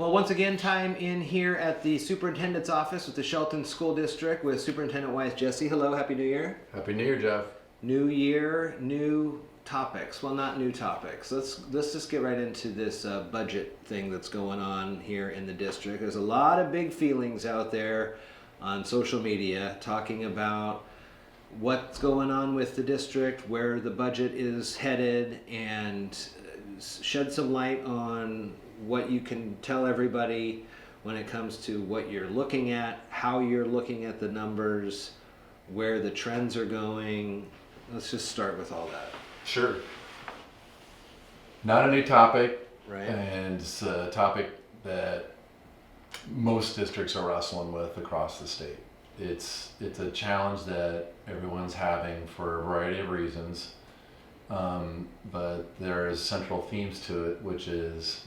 Well, once again, time in here at the superintendent's office with the Shelton School District with Superintendent Wyeth Jessee. Hello, Happy New Year. Happy New Year, Jeff. New year, new topics. Well, not new topics. Let's just get right into this budget thing that's going on here in the district. There's a lot of big feelings out there on social media talking about what's going on with the district, where the budget is headed, and shed some light on what you can tell everybody when it comes to what you're looking at, how you're looking at the numbers, where the trends are going. Let's just start with all that. Sure. Not a new topic, Right. And it's a topic that most districts are wrestling with across the state. It's a challenge that everyone's having for a variety of reasons, but there's central themes to it, which is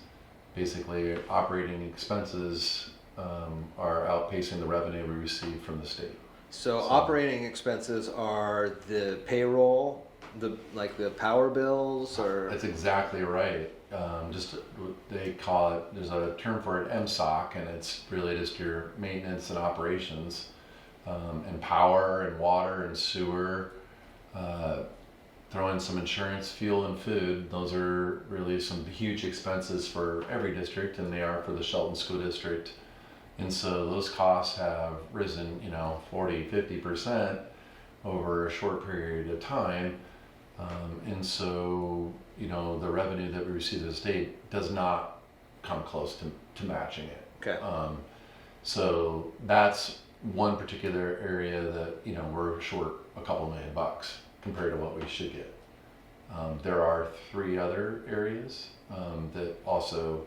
basically operating expenses are outpacing the revenue we receive from the state. So operating expenses are the payroll, the power bills, or That's exactly right. They call it. There's a term for it, MSOC, and it's really just your maintenance and operations, and power and water and sewer. Throw in some insurance, fuel, and food. Those are really some huge expenses for every district, and they are for the Shelton School District. And so those costs have risen, 40, 50% over a short period of time. And so, the revenue that we receive as a state does not come close to matching it. okay. So that's one particular area that, we're short a couple $1 million compared to what we should get. There are 3 other areas that also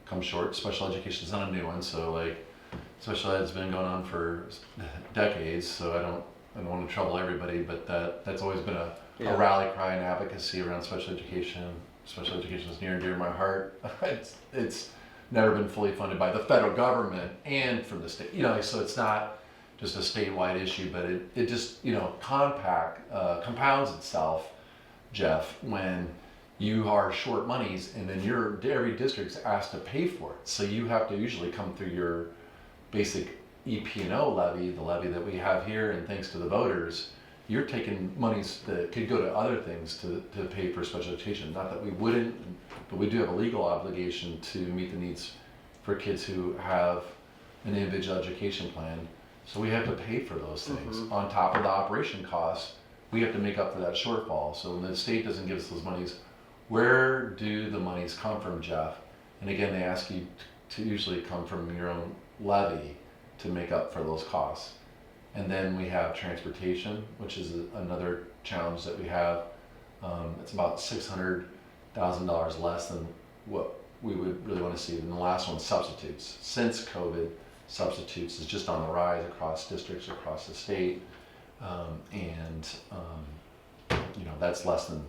come short. Special education is not a new one, so special ed's been going on for decades, so I don't want to trouble everybody, but that's always been a rally cry and advocacy around special education. Special education is near and dear to my heart. It's never been fully funded by the federal government and from the state, so it's not just a statewide issue, but it just, compounds itself, Jeff, when you are short monies and then every district's asked to pay for it. So you have to usually come through your basic EP&O levy, the levy that we have here, and thanks to the voters, you're taking monies that could go to other things to pay for special education. Not that we wouldn't, but we do have a legal obligation to meet the needs for kids who have an individual education plan. So we have to pay for those things. Mm-hmm. On top of the operation costs, we have to make up for that shortfall. So when the state doesn't give us those monies, where do the monies come from, Jeff? And again, they ask you to usually come from your own levy to make up for those costs. And then we have transportation, which is another challenge that we have. It's about $600,000 less than what we would really want to see. And the last one, substitutes. Since COVID, substitutes is just on the rise across districts across the state, and that's less than,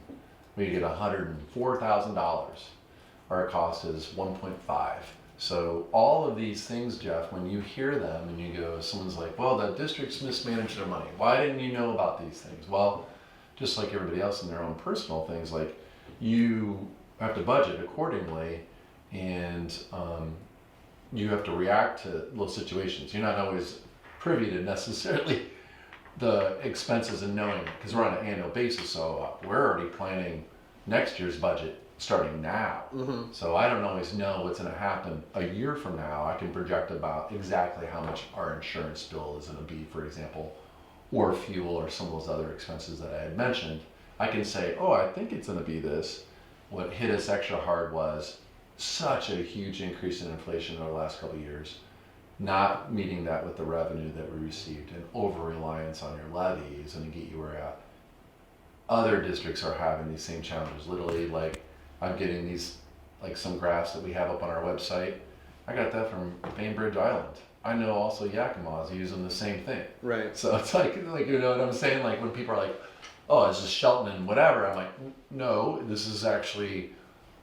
we get $104,000. Our cost is 1.5. So all of these things, Jeff, when you hear them and you go, someone's like, well, the district's mismanaged their money. Why didn't you know about these things? Well, just like everybody else in their own personal things, you have to budget accordingly, and you have to react to those situations. You're not always privy to necessarily the expenses and knowing it, because we're on an annual basis, so we're already planning next year's budget starting now. Mm-hmm. So I don't always know what's going to happen a year from now. I can project about exactly how much our insurance bill is going to be, for example, or fuel, or some of those other expenses that I had mentioned. I can say, I think it's going to be this. What hit us extra hard was such a huge increase in inflation over the last couple of years, not meeting that with the revenue that we received, and over-reliance on your levy is going to get you where you're at. Other districts are having these same challenges. Literally, I'm getting these, some graphs that we have up on our website. I got that from Bainbridge Island. I know also Yakima is using the same thing. Right. So it's you know what I'm saying? When people are like, oh, it's just Shelton and whatever. I'm like, no, this is actually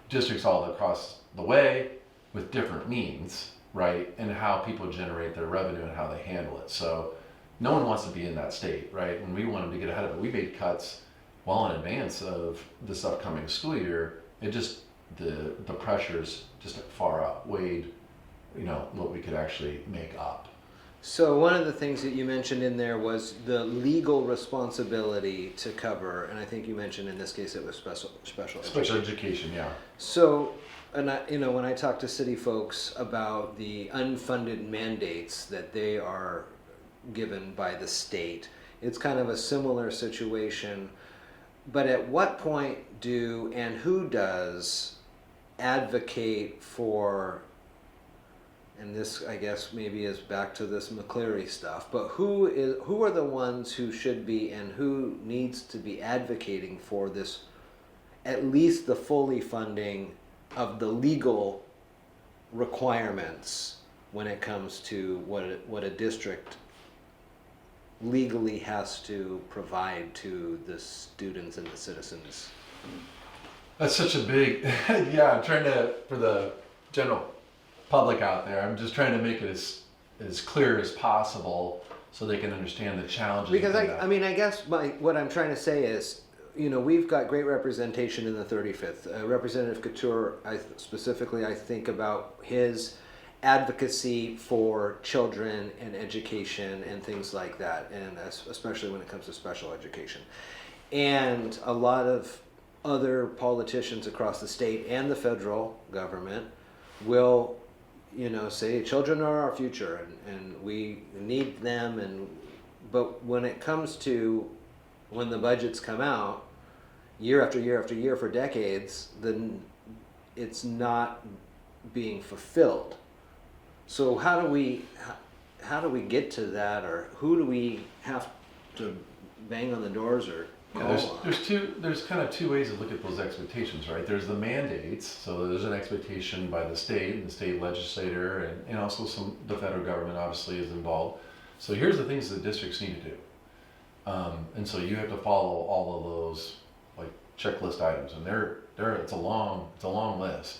districts all across the way with different means, right? And how people generate their revenue and how they handle it. So no one wants to be in that state, right? When we wanted to get ahead of it, we made cuts well in advance of this upcoming school year. It just, the pressures just far outweighed what we could actually make up. So one of the things that you mentioned in there was the legal responsibility to cover, and I think you mentioned in this case it was special Education, yeah. So, and when I talk to city folks about the unfunded mandates that they are given by the state, it's kind of a similar situation. But at what point and who does advocate for, and this I guess maybe is back to this McCleary stuff, but who are the ones who should be and who needs to be advocating for this, at least the fully funding of the legal requirements when it comes to what a district legally has to provide to the students and the citizens? That's such a big, yeah, I'm trying to, for the general public out there, I'm just trying to make it as clear as possible so they can understand the challenges. Because I guess what I'm trying to say is, we've got great representation in the 35th. Representative Couture, I think about his advocacy for children and education and things like that, and especially when it comes to special education. And a lot of other politicians across the state and the federal government will, say children are our future and we need them. But when it comes to when the budgets come out, year after year after year for decades, then it's not being fulfilled. So how do we get to that, or who do we have to bang on the doors or call on? There's kind of two ways to look at those expectations, right? There's the mandates, so there's an expectation by the state and the state legislator, and also the federal government obviously is involved. So here's the things that districts need to do, and so you have to follow all of those like checklist items, and it's a long list.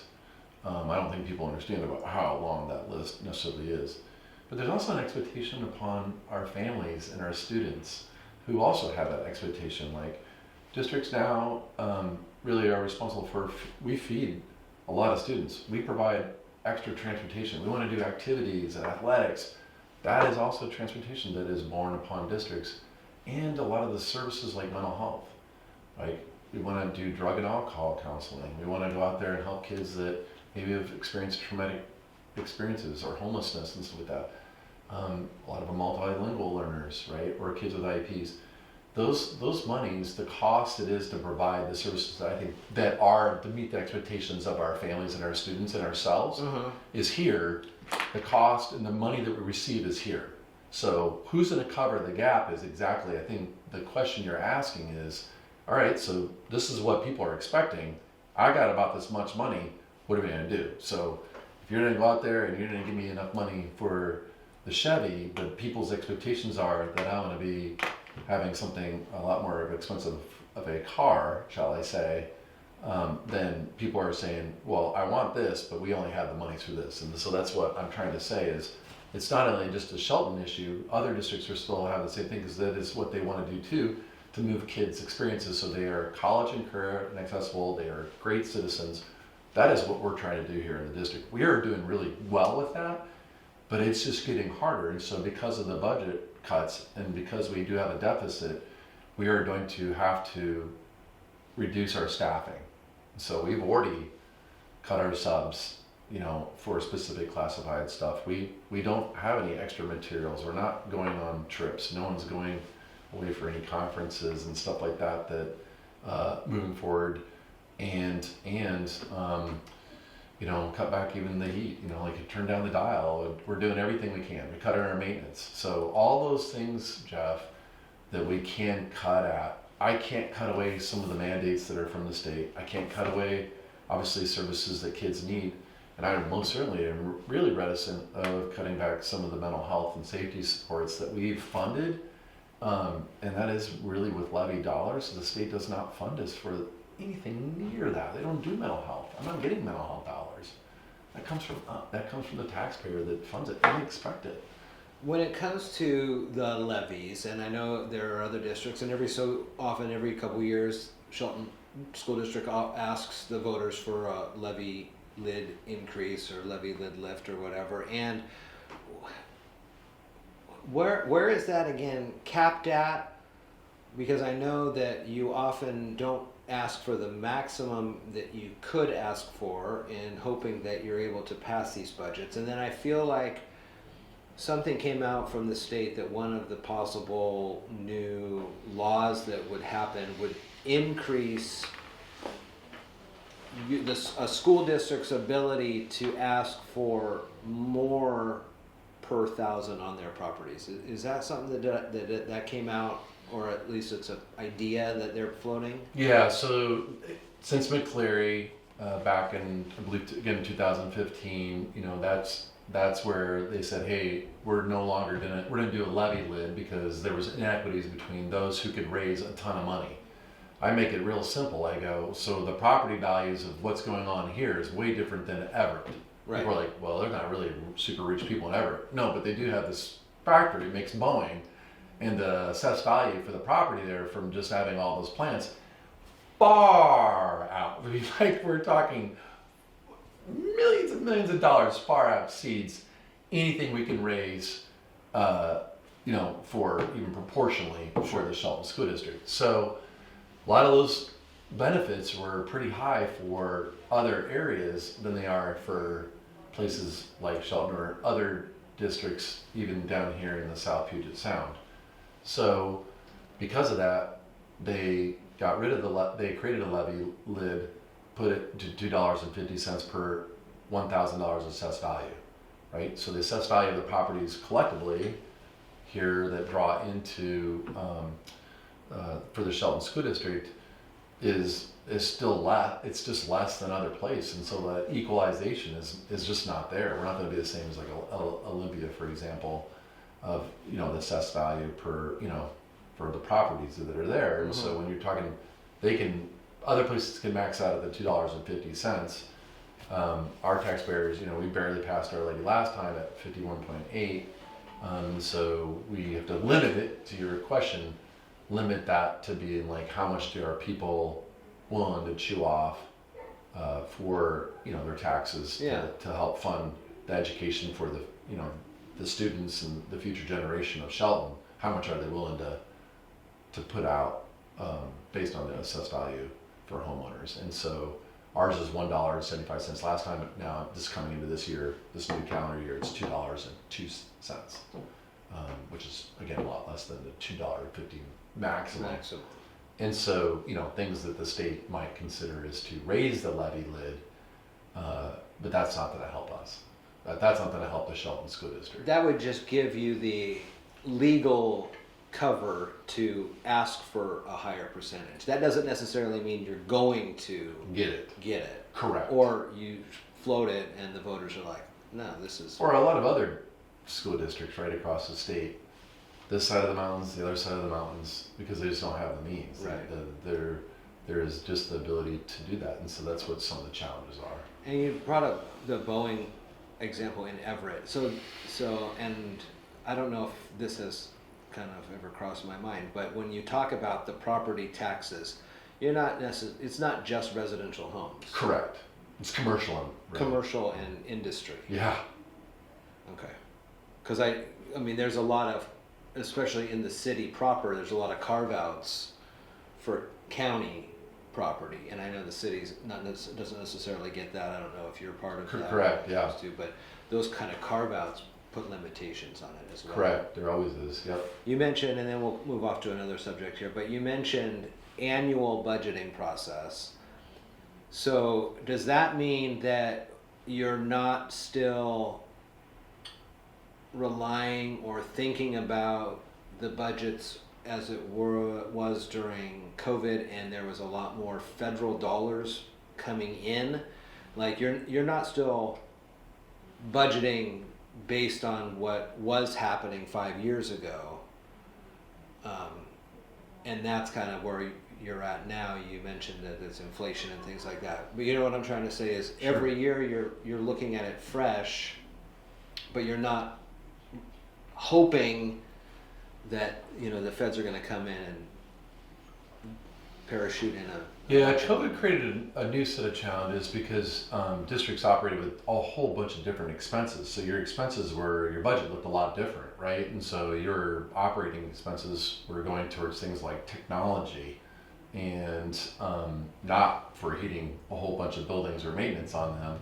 I don't think people understand about how long that list necessarily is. But there's also an expectation upon our families and our students who also have that expectation. Like districts now really are responsible for, we feed a lot of students. We provide extra transportation. We want to do activities and athletics. That is also transportation that is borne upon districts, and a lot of the services like mental health. Like we want to do drug and alcohol counseling. We want to go out there and help kids that maybe have experienced traumatic experiences or homelessness and stuff like that. A lot of them multilingual learners, right, or kids with IEPs. Those monies, the cost it is to provide the services that I think that are to meet the expectations of our families and our students and ourselves is here. The cost and the money that we receive is here. So who's going to cover the gap is exactly, I think the question you're asking is, all right, so this is what people are expecting. I got about this much money. What are we going to do? So if you're going to go out there and you're going to give me enough money for the Chevy, but people's expectations are that I'm going to be having something a lot more expensive of a car, shall I say, then people are saying, well, I want this, but we only have the money through this. And so that's what I'm trying to say is it's not only just a Shelton issue, other districts are still have the same thing, because that is what they want to do too, to move kids' experiences so they are college and career and accessible, they are great citizens. That is what we're trying to do here in the district. We are doing really well with that, but it's just getting harder. And so because of the budget cuts and because we do have a deficit, we are going to have to reduce our staffing. So we've already cut our subs, for specific classified stuff. We don't have any extra materials. We're not going on trips. No one's going away for any conferences and stuff like that moving forward. And cut back even the heat, like turn down the dial. We're doing everything we can. We cut our maintenance. So all those things, Jeff, that we can cut at. I can't cut away some of the mandates that are from the state. I can't cut away, obviously, services that kids need. And I most certainly am really reticent of cutting back some of the mental health and safety supports that we've funded. And that is really with levy dollars. The state does not fund us for anything near that. They don't do mental health. I'm not getting mental health dollars. That comes from the taxpayer that funds it. I expect it. When it comes to the levies, and I know there are other districts, and every so often, every couple of years, Shelton School District asks the voters for a levy lid increase or levy lid lift or whatever. And where is that again capped at? Because I know that you often don't ask for the maximum that you could ask for in hoping that you're able to pass these budgets. And then I feel like something came out from the state that one of the possible new laws that would happen would increase a school district's ability to ask for more per thousand on their properties. Is that something that came out, or at least it's an idea that they're floating? Yeah, so since McCleary, back in, I believe, again, 2015, that's where they said, hey, we're gonna do a levy lid because there was inequities between those who could raise a ton of money. I make it real simple. I go, so the property values of what's going on here is way different than Everett. Right. People are like, well, they're not really super rich people in Everett. No, but they do have this factory that makes Boeing, and the assessed value for the property there from just having all those plants far out. Like, we're talking millions and millions of dollars far exceeds anything we can raise, for even proportionally for the Shelton School District. So a lot of those benefits were pretty high for other areas than they are for places like Shelton or other districts, even down here in the South Puget Sound. So because of that, they got rid of they created a levy lid, put it to $2.50 per $1,000 assessed value, right? So the assessed value of the properties collectively here that draw into for the Shelton School District is still less. It's just less than other places, and so the equalization is just not there. We're not going to be the same as like Olympia, for example, of the assessed value per for the properties that are there. And so when you're talking, other places can max out at the $2.50. Our taxpayers, we barely passed our levy last time at 51.8. So we have to limit it, to your question, limit that to being like, how much are people willing to chew off for their taxes to help fund the education for the students and the future generation of Shelton. How much are they willing to put out based on the assessed value for homeowners? And so ours is $1.75 last time. Now, this coming into this year, this new calendar year, it's $2.02, which is again a lot less than the $2.50 maximum. And so, things that the state might consider is to raise the levy lid, but that's not going to help us. That's not going to help the Shelton School District. That would just give you the legal cover to ask for a higher percentage. That doesn't necessarily mean you're going to get it. Correct. Or you float it and the voters are like, no, this is... Or a lot of other school districts right across the state, this side of the mountains, the other side of the mountains, because they just don't have the means. Right. There is just the ability to do that, and so that's what some of the challenges are. And you brought up the Boeing example in Everett. So, and I don't know if this has kind of ever crossed my mind, but when you talk about the property taxes, it's not just residential homes. Correct. It's commercial and industry. Yeah. Okay. Because I mean, there's a lot of, especially in the city proper, there's a lot of carve-outs for county property, and I know the city's doesn't necessarily get that. I don't know if you're part of that. Correct, yeah. But those kind of carve-outs put limitations on it as well. Correct, there always is, yep. You mentioned, and then we'll move off to another subject here, but you mentioned annual budgeting process. So does that mean that you're not still relying or thinking about the budgets as it was during COVID, and there was a lot more federal dollars coming in? Like you're not still budgeting based on what was happening 5 years ago, and that's kind of where you're at now. You mentioned that there's inflation and things like that, but you know what I'm trying to say is Sure. Every year you're looking at it fresh, but you're not hoping that the feds are going to come in and parachute in a... Yeah, COVID created a new set of challenges because districts operated with a whole bunch of different expenses. So your expenses were, your budget looked a lot different, right? And so your operating expenses were going towards things like technology and not for heating a whole bunch of buildings or maintenance on them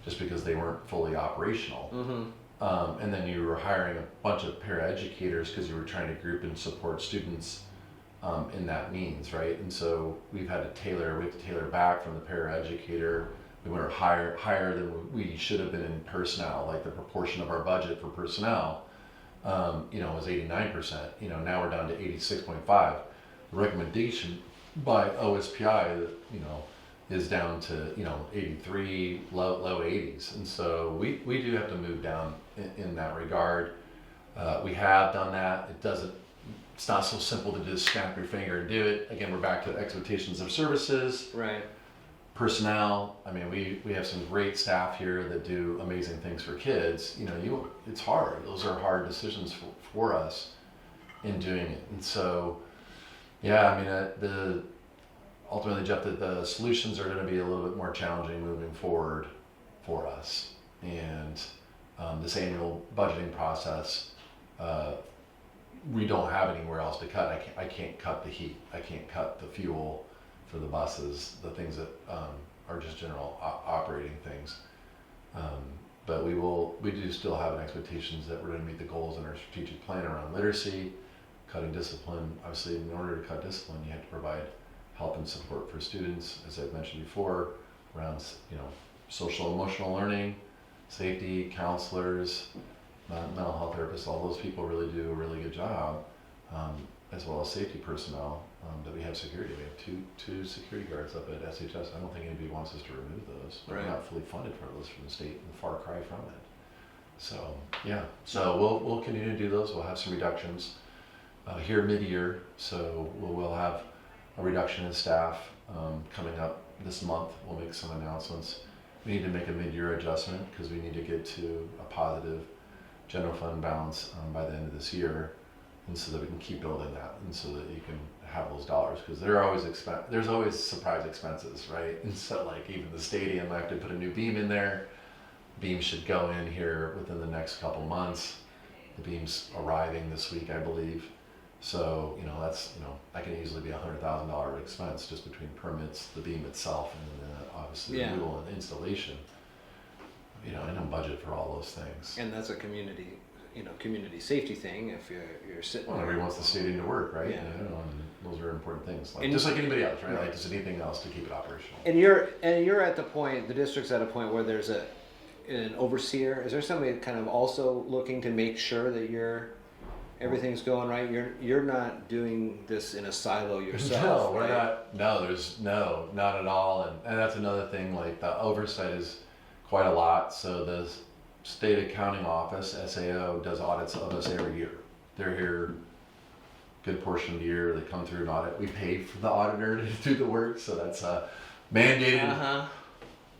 just because they weren't fully operational. And then you were hiring a bunch of paraeducators because you were trying to group and support students in that means, right? And so we have to tailor back from the paraeducator. We were higher than we should have been in personnel, like the proportion of our budget for personnel, was 89%. Now we're down to 86.5. The recommendation by OSPI, is down to 83, low 80s, and so we do have to move down in that regard. We have done that. It's not so simple to just snap your finger and do it. Again, we're back to expectations of services. Right. Personnel. I mean, we have some great staff here that do amazing things for kids. It's hard. Those are hard decisions for us in doing it. And so, yeah, I mean, ultimately, Jeff, the solutions are going to be a little bit more challenging moving forward for us. And this annual budgeting process, we don't have anywhere else to cut. I can't cut the heat. I can't cut the fuel for the buses, the things that are just general operating things. But we do still have an expectations that we're going to meet the goals in our strategic plan around literacy, cutting discipline. Obviously, in order to cut discipline, you have to provide help and support for students, as I've mentioned before, around social emotional learning, safety, counselors, mental health therapists. All those people really do a really good job, as well as safety personnel. That we have security. We have two security guards up at SHS. I don't think anybody wants us to remove those. Right. We're not fully funded for those from the state, and far cry from it. So yeah, so we'll continue to do those. We'll have some reductions here mid-year. So we'll have a reduction in staff coming up this month. We'll make some announcements. We need to make a mid-year adjustment because we need to get to a positive general fund balance by the end of this year, and so that we can keep building that, and so that you can have those dollars, because there's always surprise expenses, right? And so, like, even the stadium, I have to put a new beam in there. Beam should go in here within the next couple months. The beam's arriving this week, I believe. So, that's, that can easily be $100,000 expense just between permits, the beam itself, and then obviously renewal and installation. I don't budget for all those things. And that's a community safety thing. If you're sitting well, there. Everybody wants the stadium to work, right? Yeah. And those are important things. Just like anybody else, right? Like just anything else to keep it operational. And you're at the point, the district's at a point where there's an overseer. Is there somebody kind of also looking to make sure that everything's going right? You're not doing this in a silo yourself. No, right? We're not. No, not at all. And that's another thing. Like, the oversight is quite a lot. So the State Accounting Office, SAO, does audits of us every year. They're here a good portion of the year. They come through an audit. We pay for the auditor to do the work, so that's mandated.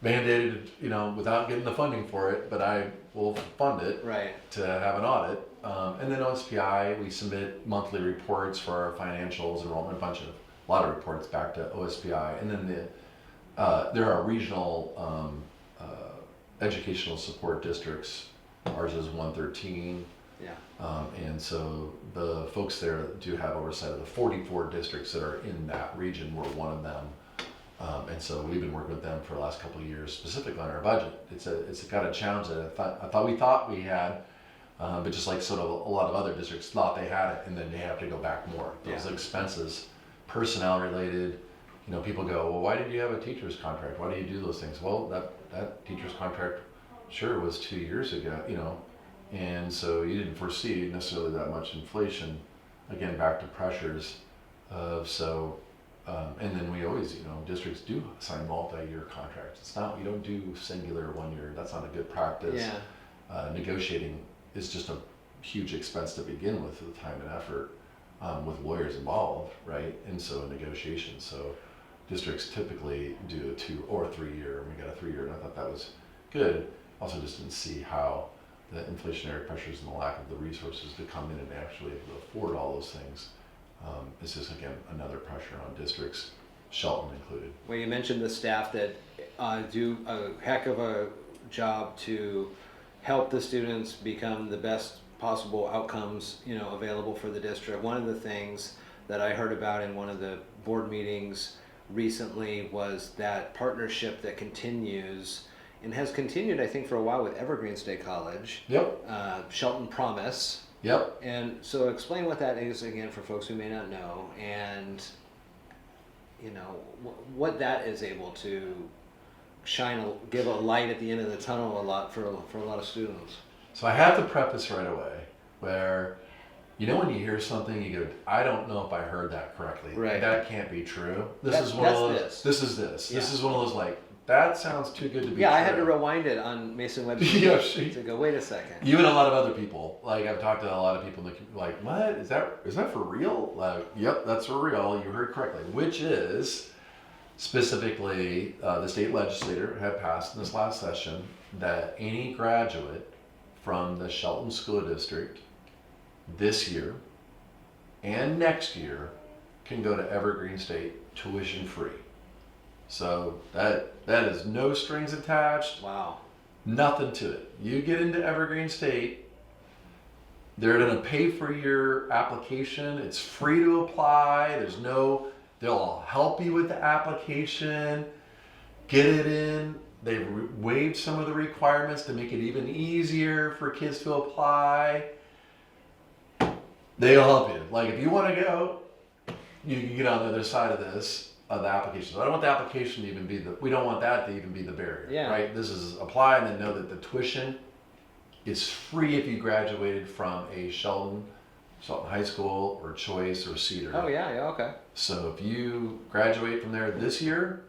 Mandated, without getting the funding for it, but I will fund it to have an audit. And then OSPI, we submit monthly reports for our financials, enrollment, a lot of reports back to OSPI. And then there are regional educational support districts. Ours is 113. Yeah. And so the folks there do have oversight of the 44 districts that are in that region. We're one of them. And so we've been working with them for the last couple of years, specifically on our budget. It's got a challenge that we thought we had, but just like sort of a lot of other districts thought they had it, and then they have to go back more. Those expenses, personnel related, people go, well, why did you have a teacher's contract? Why do you do those things? Well, that teacher's contract sure was 2 years ago, and so you didn't foresee necessarily that much inflation. Again, back to pressures of and then we always, districts do sign multi-year contracts. It's not, we don't do singular 1 year. That's not a good practice. Yeah. Negotiating is just a huge expense to begin with, the time and effort, with lawyers involved, right? And so negotiations. So districts typically do a 2 or 3 year, and we got a 3 year, and I thought that was good. Also just didn't see how the inflationary pressures and the lack of the resources to come in and actually afford all those things. It's just, again, another pressure on districts. Shelton included. Well, you mentioned the staff that do a heck of a job to help the students become the best possible outcomes, available for the district. One of the things that I heard about in one of the board meetings recently was that partnership that continues and has continued, I think, for a while with Evergreen State College. Yep. Shelton Promise. Yep. And so explain what that is again for folks who may not know, and what that is able to give a light at the end of the tunnel for a lot of students. So I have to preface right away where, when you hear something, you go, I don't know if I heard that correctly. Right. That can't be true. This This is one of those like, that sounds too good to be true. Yeah, I had to rewind it on Mason Webster to go, wait a second. You and a lot of other people. Like, I've talked to a lot of people like, what? Is that for real? Like, yep, that's for real. You heard correctly. Which is, specifically, the state legislature had passed in this last session that any graduate from the Shelton School District this year and next year can go to Evergreen State tuition free. So that is no strings attached. Wow. Nothing to it. You get into Evergreen State, they're going to pay for your application. It's free to apply. They'll help you with the application, get it in. They've waived some of the requirements to make it even easier for kids to apply. They'll help you. Like, if you want to go, you can get on the other side of this. The application. So I don't want the application to even be we don't want that to even be the barrier. Yeah. Right? This is apply and then know that the tuition is free if you graduated from a Shelton High School or Choice or Cedar. Oh yeah, okay. So if you graduate from there this year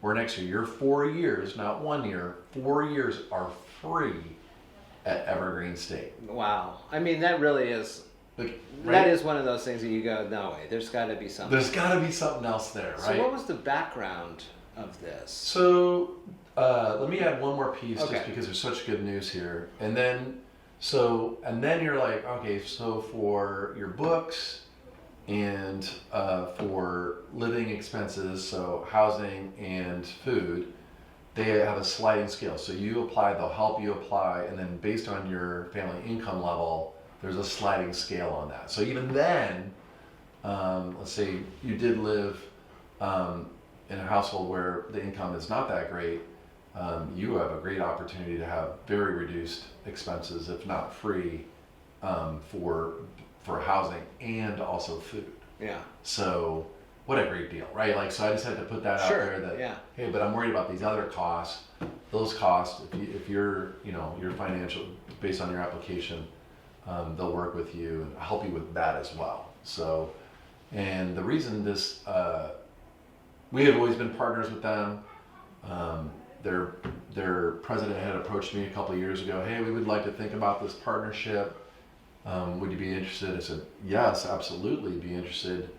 or next year, your 4 years, not 1 year, 4 years are free at Evergreen State. Wow. I mean, that really is. Right? That is one of those things that you go, no way, there's got to be something. There's got to be something else there, right? So what was the background of this? So let me add one more piece, Okay. just because there's such good news here. And then you're like, okay, so for your books and for living expenses, so housing and food, they have a sliding scale. So you apply, they'll help you apply, and then based on your family income level, there's a sliding scale on that. So even then, let's say you did live in a household where the income is not that great, you have a great opportunity to have very reduced expenses, if not free, for housing and also food. Yeah. So what a great deal, right? Like, so I just had to put that out there that, hey, but I'm worried about these other costs. Those costs, if you're, your financial, based on your application, they'll work with you and help you with that as well. So, and the reason this, we have always been partners with them. Their president had approached me a couple of years ago. Hey, we would like to think about this partnership. Would you be interested? I said, yes, absolutely be interested,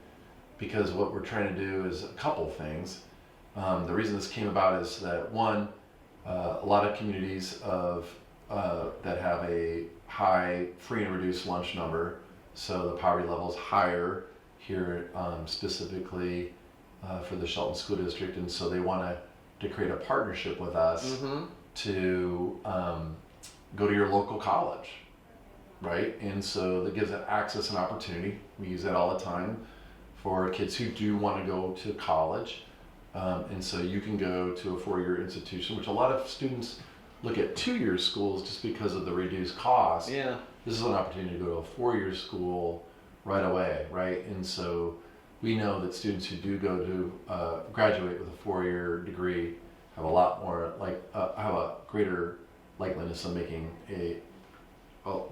because what we're trying to do is a couple things. The reason this came about is that one, a lot of communities that have a high free and reduced lunch number, so the poverty level is higher here, specifically for the Shelton School District, and so they want to create a partnership with us to go to your local college, right? And so that gives it access and opportunity. We use that all the time for kids who do want to go to college, and so you can go to a 4-year institution, which a lot of students look at 2-year schools just because of the reduced cost. Yeah. This is an opportunity to go to a 4-year school right away, right? And so we know that students who do go to graduate with a 4-year degree have a lot more, have a greater likeliness of making a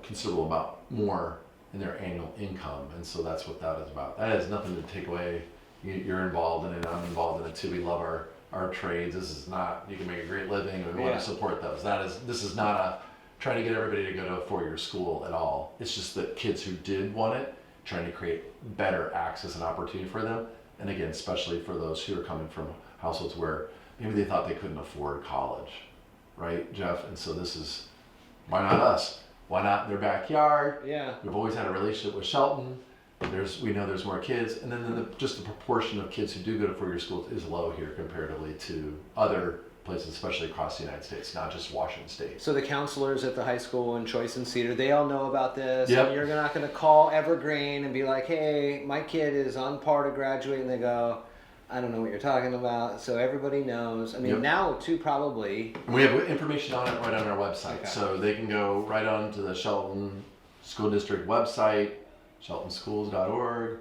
considerable amount more in their annual income. And so that's what that is about. That has nothing to take away. You're involved in it, I'm involved in it too. We love our trades. This is not, you can make a great living, and we want to support those. This is not trying to get everybody to go to a 4-year school at all. It's just that kids who did want it, trying to create better access and opportunity for them. And again, especially for those who are coming from households where maybe they thought they couldn't afford college, right, Jeff? And so this is, why not us? Why not in their backyard? Yeah. We've always had a relationship with Shelton. but we know there's more kids, and then just the proportion of kids who do go to four-year schools is low here comparatively to other places, especially across the United States, not just Washington State. So the counselors at the high school in Choice and Cedar, they all know about this. Yep. And you're not going to call Evergreen and be like, hey, my kid is on par to graduate. And they go, I don't know what you're talking about. So everybody knows. I mean, Yep. now too, probably. And we have information on it right on our website. Okay. So they can go right on to the Shelton School District website, sheltonschools.org.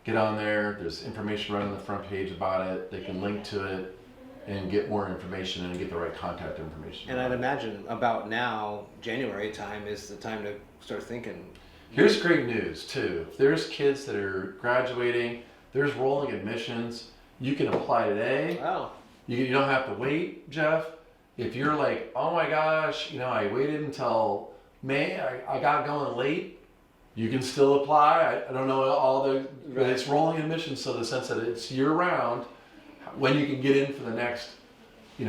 Get on there. There's information right on the front page about it. They can link to it and get more information and get the right contact information. And I'd imagine about now, January time is the time to start thinking. Here's great news too. If there's kids that are graduating, there's rolling admissions. You can apply today. Oh, You don't have to wait, Jeff. If you're like, oh my gosh, I waited until May, I got going late, you can still apply. I don't know but it's rolling admissions, so the sense that it's year round. When you can get in for the next, I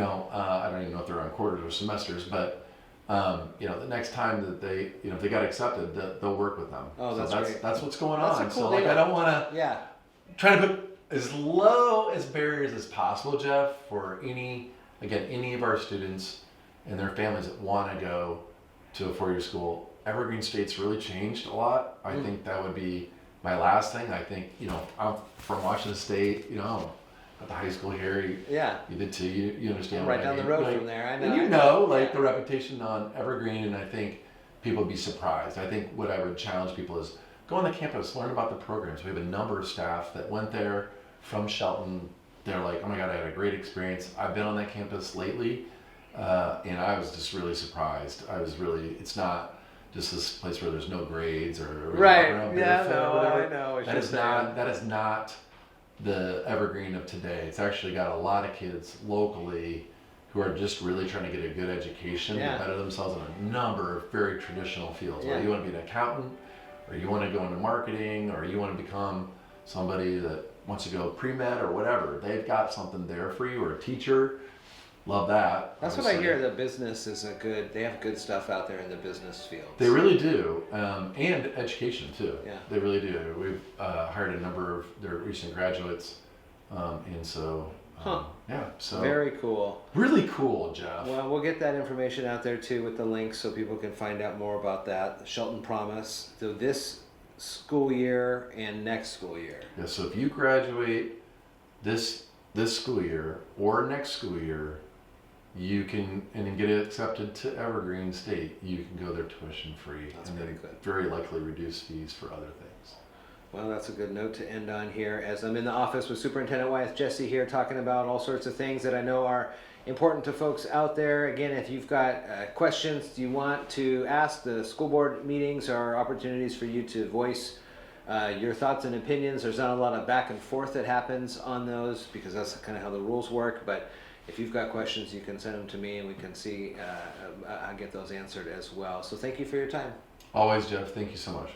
don't even know if they're on quarters or semesters, but the next time that they, if they got accepted, they'll work with them. Oh, that's great. That's what's going That's on. a cool So deal. I don't want to yeah. try to put as low as barriers as possible, Jeff, for any of our students and their families that want to go to a four-year school. Evergreen State's really changed a lot. I think that would be my last thing. I think, I'm from Washington State, at the high school here, you did too, you understand Right what I down the mean. road Like, from there, I know. And Yeah. the reputation on Evergreen, and I think people would be surprised. I think what I would challenge people is go on the campus, learn about the programs. We have a number of staff that went there from Shelton. They're like, oh my God, I had a great experience. I've been on that campus lately, and I was just really surprised. It's not just this place where there's no grades or Right. benefit Yeah, or whatever. I know. That is not the Evergreen of today. It's actually got a lot of kids locally who are just really trying to get a good education Yeah. to better themselves in a number of very traditional fields. Yeah. Whether you want to be an accountant, or you want to go into marketing, or you want to become somebody that wants to go pre-med or whatever, they've got something there for you, or a teacher. Love that. That's what I hear. The business is they have good stuff out there in the business field. They really do, and education too. Yeah. They really do. We've hired a number of their recent graduates, and so yeah, so Very cool. really cool, Jeff. Well, we'll get that information out there too with the links so people can find out more about that. The Shelton Promise. So this school year and next school year. Yeah, so if you graduate this school year or next school year, you can and get accepted to Evergreen State. You can go there tuition free, That's and pretty then good. very likely reduce fees for other things. Well, that's a good note to end on here as I'm in the office with Superintendent Wyeth Jessee here talking about all sorts of things that I know are important to folks out there. Again, if you've got questions you want to ask, the school board meetings are opportunities for you to voice your thoughts and opinions. There's not a lot of back and forth that happens on those because that's kind of how the rules work. But if you've got questions, you can send them to me and we can see, I'll get those answered as well. So thank you for your time. Always, Jeff. Thank you so much.